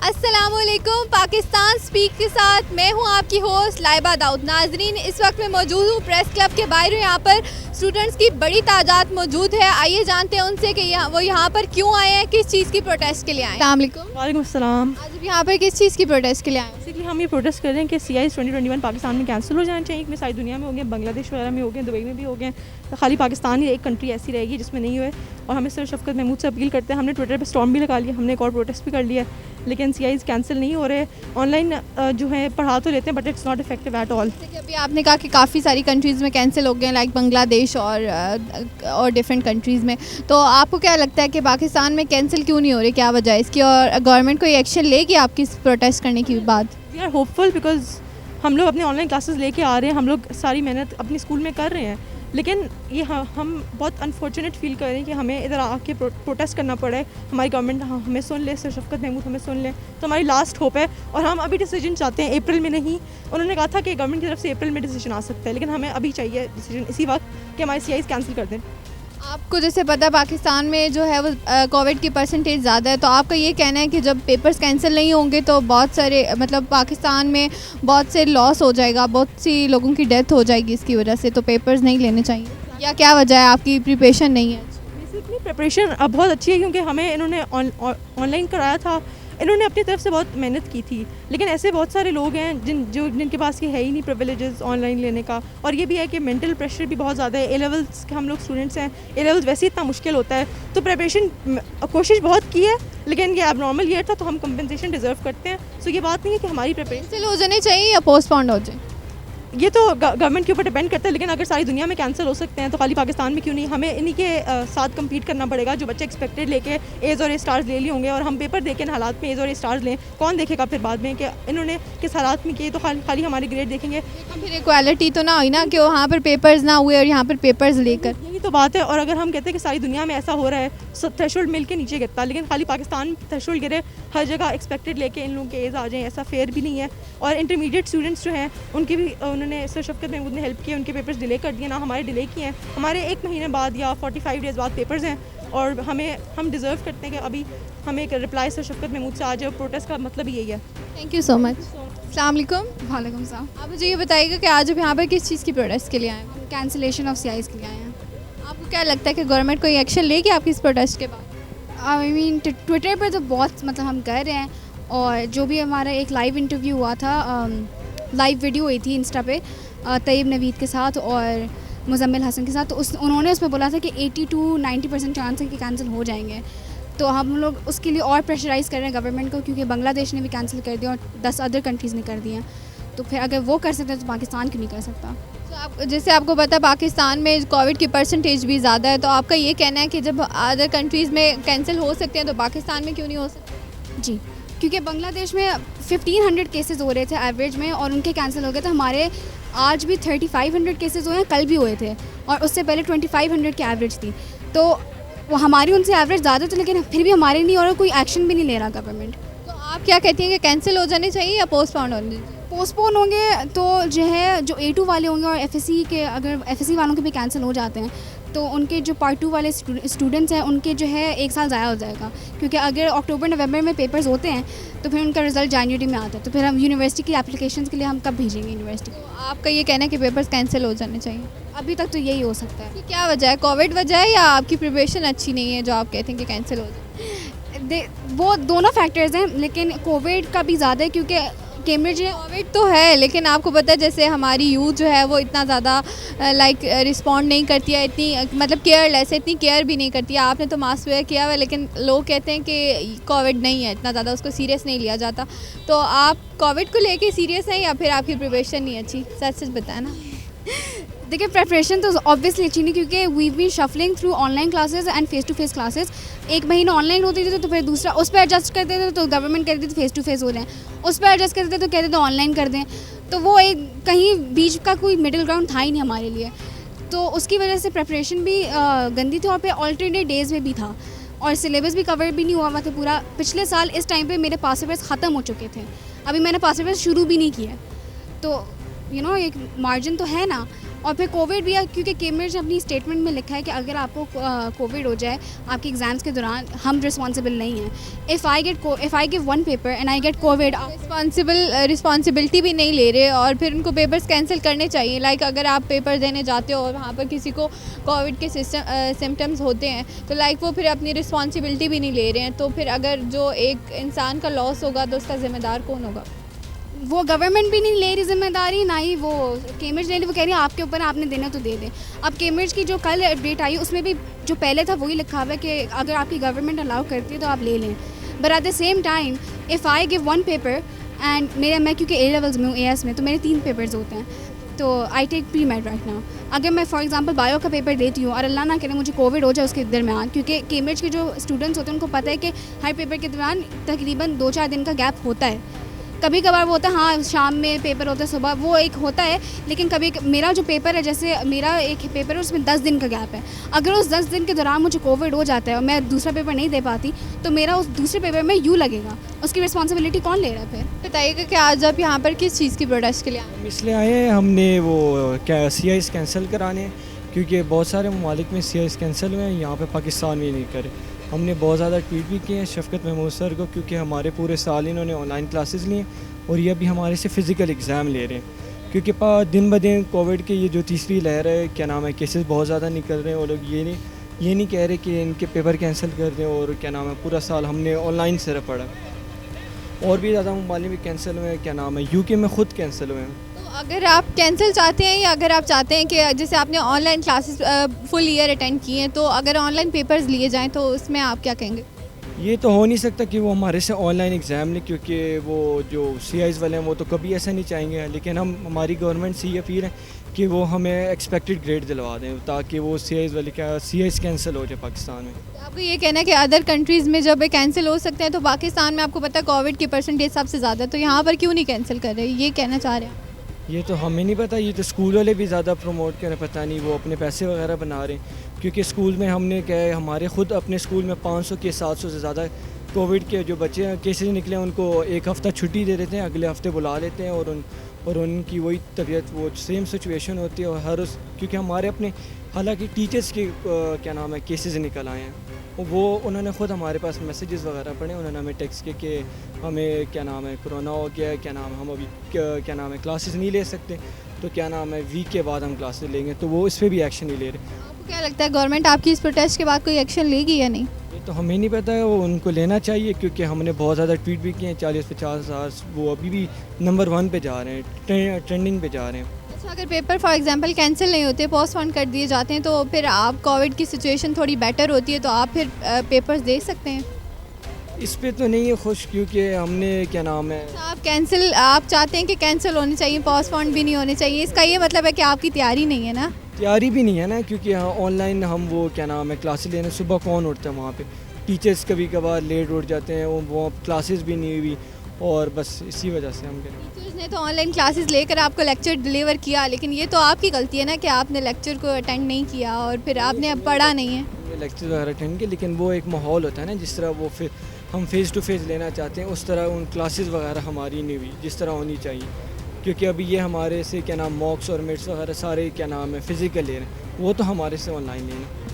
अस्सलामुअलैकुम। पाकिस्तान स्पीक के साथ मैं हूं आपकी होस्ट लाइबा दाऊद। नाजरीन, इस वक्त मैं मौजूद हूं प्रेस क्लब के बाहर। यहाँ पर स्टूडेंट्स की बड़ी तादाद मौजूद है। आइए जानते हैं उनसे कि वो यहाँ पर क्यों आए हैं, किस चीज़ की प्रोटेस्ट के लिए आए हैं। वालेकुम अस्सलाम। आज अब यहाँ पर किस चीज़ की प्रोटेस्ट के लिए आए हैं? बेसिकली हम ये प्रोटेस्ट कर रहे हैं कि CIs 2021 पाकिस्तान में कैंसिल हो जाना चाहिए। सारी दुनिया में हो गए, बांग्लादेश वगैरह में हो गए, दुबई में भी हो गए, तो खाली पाकिस्तान ही एक कंट्री ऐसी रहेगी जिसमें नहीं हुए। और हमें सर शफकत महमूद से अपील करते हैं। हमने ट्विटर पर स्टॉर्म भी लगा लिया, हमने एक और प्रोटेस्ट भी कर लिया, लेकिन CIs कैंसिल नहीं हो रहे। ऑनलाइन जो है पढ़ा तो लेते हैं but it's not effective at all. अभी आपने कहा कि काफ़ी सारी कंट्रीज़ में कैंसिल हो गए, लाइक बांग्लादेश और डिफरेंट कंट्रीज़ में। तो आपको क्या लगता है कि पाकिस्तान में कैंसिल क्यों नहीं हो रही, क्या वजह है इसकी, और गवर्नमेंट कोई एक्शन लेगी आपकी इस प्रोटेस्ट करने के बाद? वी आर होपफुल बिकॉज हम लोग अपने ऑनलाइन क्लासेस लेके आ रहे हैं, हम लोग सारी मेहनत अपने स्कूल में कर रहे हैं, लेकिन ये हम बहुत अनफॉर्चुनेट फील कर रहे हैं कि हमें इधर आके प्रोटेस्ट करना पड़े। हमारी गवर्नमेंट हमें सुन ले, सर शफकत महमूद हमें सुन ले, तो हमारी लास्ट होप है। और हम अभी डिसीजन चाहते हैं, अप्रैल में नहीं। उन्होंने कहा था कि गवर्नमेंट की तरफ से अप्रैल में डिसीजन आ सकता है, लेकिन हमें अभी चाहिए डिसीजन इसी वक्त कि हमारे CIs कैंसिल कर दें। आपको जैसे पता है पाकिस्तान में जो है वो कोविड की परसेंटेज ज़्यादा है, तो आपका ये कहना है कि जब पेपर्स कैंसिल नहीं होंगे तो बहुत सारे मतलब पाकिस्तान में बहुत से लॉस हो जाएगा, बहुत सी लोगों की डेथ हो जाएगी इसकी वजह से, तो पेपर्स नहीं लेने चाहिए, या क्या वजह है? आपकी प्रिपरेशन नहीं है? बेसिकली प्रिपरेशन अब बहुत अच्छी है क्योंकि हमें इन्होंने ऑनलाइन कराया था। इन्होंने अपनी तरफ से बहुत मेहनत की थी, लेकिन ऐसे बहुत सारे लोग हैं जिनके पास ये है ही नहीं प्रिविलेजेस ऑनलाइन लेने का। और ये भी है कि मेंटल प्रेशर भी बहुत ज़्यादा है। A-levels के हम लोग स्टूडेंट्स हैं, A-levels वैसे ही इतना मुश्किल होता है, तो प्रिपरेशन कोशिश बहुत की है, लेकिन ये एबनॉर्मल ईयर था तो हम कंपनसेशन डिज़र्व करते हैं। सो ये बात नहीं है कि हमारी प्रिपरेशन कैंसिल हो जाने चाहिए या पोस्टपोन्ड हो जाए, ये तो गवर्नमेंट के ऊपर डिपेंड करता है, लेकिन अगर सारी दुनिया में कैंसिल हो सकते हैं तो खाली पाकिस्तान में क्यों नहीं? हमें इन्हीं के साथ कम्पीट करना पड़ेगा। जो बच्चे एक्सपेक्टेड लेके A's और A स्टार्स ले लिए होंगे और हम पेपर देके इन हालात में A's और A स्टार्स लें, कौन देखेगा फिर बाद में कि इन्होंने किस हालात में किए? तो खाली हमारे ग्रेड देखेंगे। फिर इक्वालिटी तो ना हुई ना कि वहाँ पर पेपर्स ना हुए और यहाँ पर पेपर्स लेकर। यही तो बात है। और अगर हम कहते हैं कि सारी दुनिया में ऐसा हो रहा है, थ्रेशोल्ड मिल के नीचे गिरता, लेकिन खाली पाकिस्तान थ्रेशोल्ड गिरे, हर जगह एक्सपेक्टेड लेके इन लोगों के A's आ जाएँ, ऐसा फेयर भी नहीं है। और इंटरमीडिएट स्टूडेंट्स जो हैं उनकी भी उन्होंने सर शफकत महमूद ने हेल्प की, उनके पेपर्स डिले कर दिए, ना हमारे डिले किए हैं। हमारे 1 महीने बाद या 45 डेज़ बाद पेपर्स हैं, और हम डिज़र्व करते हैं कि अभी हमें एक रिप्लाई सर शफकत महमूद से आ जाए। प्रोटेस्ट का मतलब ही यही है। Thank you so much. अस्सलाम वालेकुम। वालेकुम सलाम। आप मुझे ये बताइएगा कि आज आप यहाँ पर किस चीज़ की प्रोटेस्ट के लिए आए हैं? कैंसिलेशन ऑफ CIs के लिए आए हैं। आपको क्या लगता है कि गवर्नमेंट कोई एक्शन लेगी आपकी इस प्रोटेस्ट के बाद? आई मीन ट्विटर पर तो बहुत मतलब हम कर रहे हैं, और जो भी हमारा एक लाइव इंटरव्यू हुआ था, लाइव वीडियो हुई थी इंस्टा पे तैयब नवीद के साथ और मुजम्मिल हसन के साथ, तो उन्होंने उसमें बोला था कि 80 to 90% चांस है कि कैंसिल हो जाएंगे। तो हम लोग उसके लिए और प्रेशराइज़ कर रहे हैं गवर्नमेंट को, क्योंकि बांग्लादेश ने भी कैंसिल कर दिया और 10 अदर कंट्रीज़ ने कर दिया। तो फिर अगर वो कर सकते हैं तो पाकिस्तान क्यों नहीं कर सकता? तो जैसे आपको पता है पाकिस्तान में कोविड की परसेंटेज भी ज़्यादा है, तो आपका ये कहना है कि जब अदर कंट्रीज़ में कैंसिल हो सकते हैं तो पाकिस्तान में क्यों नहीं हो सकते? जी, क्योंकि बांग्लादेश में 1500 केसेस हो रहे थे एवरेज में, और उनके कैंसिल हो गए थे। हमारे आज भी 3500 केसेस हुए हैं, कल भी हुए थे, और उससे पहले 2500 की एवरेज थी। तो वो हमारी उनसे एवरेज ज़्यादा थी, लेकिन फिर भी हमारे नहीं हो रहा, कोई एक्शन भी नहीं ले रहा गवर्नमेंट। तो आप क्या कहती हैं कि कैंसिल हो जाने चाहिए या पोस्टपोन होने चाहिए? पोस्टपोन होंगे तो जो है जो A2 वाले होंगे और FSC के, अगर FSC वालों के भी कैंसिल हो जाते हैं तो उनके जो पार्ट 2 वाले स्टूडेंट्स हैं उनके जो है 1 साल ज़ाया हो जाएगा, क्योंकि अगर अक्टूबर नवंबर में पेपर्स होते हैं तो फिर उनका रिज़ल्ट जनवरी में आता है, तो फिर हम यूनिवर्सिटी की एप्लीकेशन के लिए हम कब भेजेंगे यूनिवर्सिटी? तो आपका ये कहना है कि पेपर्स कैंसिल हो जाने चाहिए? अभी तक तो यही हो सकता है। कि क्या वजह है? कोविड वजह है या आपकी प्रिपरेशन अच्छी नहीं है जो आप कहते हैं कि कैंसिल हो जाए? वो दोनों फैक्टर्स हैं, लेकिन कोविड का भी ज़्यादा है क्योंकि कैम्ब्रिज में कोविड तो है, लेकिन आपको पता है जैसे हमारी यूथ जो है वो इतना ज़्यादा लाइक रिस्पॉन्ड नहीं करती है, इतनी मतलब केयरलेस है, इतनी केयर भी नहीं करती है। आपने तो मास्क वेयर किया हुआ है, लेकिन लोग कहते हैं कि कोविड नहीं है, इतना ज़्यादा उसको सीरियस नहीं लिया जाता। तो आप कोविड को लेके सीरियस हैं या फिर आपकी प्रिपरेशन नहीं अच्छी? सच सच बताएं ना। देखिए, प्रेपरेशन तो ऑब्वियसली अच्छी नहीं, क्योंकि we been shuffling through online classes and face to face classes. 1 महीना ऑनलाइन होती थी तो फिर दूसरा उस पर एडजस्ट करते थे, तो गवर्नमेंट कहती थी फेस टू फेस हो जाए, उस पर एडजस्ट करते थे तो कहते थे ऑनलाइन कर दें। तो वो एक कहीं बीच का कोई मिडिल ग्राउंड था ही नहीं हमारे लिए, तो उसकी वजह से प्रेपरेशन भी गंदी थी, और पे ऑल्टरनेट डेज़ में भी था, और सिलेबस भी कवर भी नहीं हुआ था पूरा। पिछले साल इस टाइम पे मेरे पास पेपर्स ख़त्म हो चुके थे। अभी मैंने पास पेपर शुरू भी नहीं किया, तो एक मार्जिन तो है ना। और फिर कोविड भी है, क्योंकि केम्ब्रिज ने अपनी स्टेटमेंट में लिखा है कि अगर आपको कोविड हो जाए आपके एग्ज़ाम्स के दौरान, हम रिस्पॉन्सिबल नहीं हैं। If I give one paper and I get Covid, responsibility भी नहीं ले रहे और फिर उनको पेपर्स कैंसिल करने चाहिए। लाइक अगर आप पेपर देने जाते हो और वहाँ पर किसी को कोविड के सिम्टम्स होते हैं तो लाइक वो फिर अपनी रिस्पॉन्सिबिलिटी भी नहीं ले रहे हैं, तो फिर अगर जो एक इंसान का लॉस होगा तो उसका ज़िम्मेदार कौन होगा? वो गवर्नमेंट भी नहीं ले रही जिम्मेदारी, ना ही वो केम्ब्रिज ले रही। वो कह रही है आपके ऊपर, आपने देना तो दे दें। अब केम्ब्रिज की जो कल अपडेट आई उसमें भी जो पहले था वही लिखा हुआ है कि अगर आपकी गवर्नमेंट अलाउ करती है तो आप ले लें। But at the same time if I give one paper and मैं क्योंकि ए लेवल्स में हूँ, AS में, तो मेरे 3 पेपर्स होते हैं, तो I take pre made right now. अगर मैं फॉर एग्जांपल बायो का पेपर देती हूँ और अल्लाह ना करे मुझे कोविड हो जाए उसके दरमियान, क्योंकि केम्ब्रिज के जो स्टूडेंट्स होते हैं उनको पता है कि हर पेपर के दौरान तकरीबन 2-4 दिन का गैप होता है। कभी कभार वो होता है, हाँ शाम में पेपर होता है, सुबह वो एक होता है, लेकिन कभी मेरा जो पेपर है, जैसे मेरा एक पेपर है उसमें 10 दिन का गैप है। अगर उस 10 दिन के दौरान मुझे कोविड हो जाता है और मैं दूसरा पेपर नहीं दे पाती तो मेरा उस दूसरे पेपर में यूँ लगेगा, उसकी रिस्पॉन्सिबिलिटी कौन ले रहा है? फिर बताइएगा कि आज आप यहाँ पर किस चीज़ की प्रोटेस्ट के लिए आए? हम इसलिए आए हैं, हमने वो क्या CIs कैंसिल कराने हैं, क्योंकि बहुत सारे ममालिक में CIs कैंसिल हुए हैं, यहाँ पे पाकिस्तान में नहीं करे। हमने बहुत ज़्यादा ट्वीट भी किए हैं शफ़क़त महमूद सर को, क्योंकि हमारे पूरे साल इन्होंने ऑनलाइन क्लासेस लिए और ये अभी हमारे से फ़िज़िकल एग्ज़ाम ले रहे हैं, क्योंकि दिन ब दिन कोविड के ये जो तीसरी लहर है, क्या नाम है, केसेस बहुत ज़्यादा निकल रहे हैं। और लोग ये नहीं कह रहे कि इनके पेपर कैंसिल कर दें, और क्या नाम है, पूरा साल हमने ऑनलाइन सिर्फ पढ़ा। और भी ज़्यादा ममालिक में कैंसिल हुए हैं, क्या नाम है, UK में ख़ुद कैंसिल हुए हैं। तो अगर आप कैंसिल चाहते हैं या अगर आप चाहते हैं कि जैसे आपने online classes full year attend किए हैं, तो अगर ऑनलाइन पेपर्स लिए जाएं तो उसमें आप क्या कहेंगे? ये तो हो नहीं सकता कि वो हमारे से ऑनलाइन एग्ज़ाम लें, क्योंकि वो जो CIs वाले हैं वो तो कभी ऐसा नहीं चाहेंगे। लेकिन हम हमारी गवर्नमेंट से ये अपील है कि वो हमें एक्सपेक्टेड ग्रेड दिलवा दें, ताकि वो CIs कैंसिल हो जाए पाकिस्तान में। आपको ये कहना है कि अदर कंट्रीज़ में जब कैंसिल हो सकते हैं तो पाकिस्तान में आपको पता है कोविड की परसेंटेज सबसे ज़्यादा, तो यहाँ पर क्यों नहीं कैंसिल कर रहे, ये कहना चाह रहे हैं? ये तो हमें नहीं पता, ये तो स्कूल वाले भी ज़्यादा प्रमोट करें, पता नहीं वो अपने पैसे वगैरह बना रहे हैं। क्योंकि स्कूल में हमने क्या है, हमारे ख़ुद अपने स्कूल में 500 के 700 से ज़्यादा कोविड के जो बच्चे केसेस निकले उनको एक हफ़्ता छुट्टी दे देते हैं, अगले हफ्ते बुला लेते हैं, और उनकी वही तबीयत, वो सेम सिचुएशन होती है। और क्योंकि हमारे अपने हालांकि टीचर्स के क्या नाम है केसेस निकल आए हैं, वो उन्होंने ख़ुद हमारे पास मैसेजेस वगैरह पढ़े, उन्होंने हमें टेक्स्ट किए कि हमें क्या नाम है कोरोना हो गया है, क्या नाम है हम अभी क्या नाम है क्लासेस नहीं ले सकते, तो क्या नाम है वीक के बाद हम क्लासेस लेंगे, तो वो इस पर भी एक्शन नहीं ले रहे। आपको क्या लगता है गवर्नमेंट आपकी इस प्रोटेस्ट के बाद कोई एक्शन लेगी या नहीं? ये तो हमें नहीं पता है, वो उनको लेना चाहिए, क्योंकि हमने बहुत ज़्यादा ट्वीट भी किए हैं, 40-50 हज़ार, वो अभी भी नंबर 1 पे जा रहे हैं, ट्रेंडिंग पे जा रहे हैं। अच्छा, अगर पेपर फॉर एग्जांपल कैंसिल नहीं होते, पोस्टपोन कर दिए जाते हैं, तो फिर आप कोविड की सिचुएशन थोड़ी बेटर होती है तो आप फिर पेपर्स दे सकते हैं? इस पे तो नहीं है खुश, क्योंकि हमने क्या नाम है, आप चाहते हैं कि कैंसिल होनी चाहिए, पोस्टपोन भी नहीं होने चाहिए, इसका ये मतलब है कि आपकी तैयारी नहीं है ना? तैयारी भी नहीं है ना, क्योंकि ऑनलाइन हम वो क्या नाम है क्लासेस लेने, सुबह कौन उठता है वहाँ पे, टीचर्स कभी कभार लेट उठ जाते हैं, वो क्लासेस भी नहीं हुई, और बस इसी वजह से हम टीचर्स ने तो ऑनलाइन क्लासेस लेकर आपको लेक्चर डिलीवर किया, लेकिन ये तो आपकी गलती है ना कि आपने लेक्चर को अटेंड नहीं किया और फिर आपने अब पढ़ा नहीं है। लेक्चर वगैरह अटेंड किए, लेकिन वो एक माहौल होता है ना, जिस तरह वो फिर हम फेस टू फेस लेना चाहते हैं, उस तरह उन क्लासेस वगैरह हमारी नहीं हुई जिस तरह होनी चाहिए। क्योंकि अभी ये हमारे से क्या नाम मॉक्स और मिड्स वगैरह सारे क्या नाम है फ़िज़िकल ले रहे हैं, वो तो हमारे से ऑनलाइन लेना।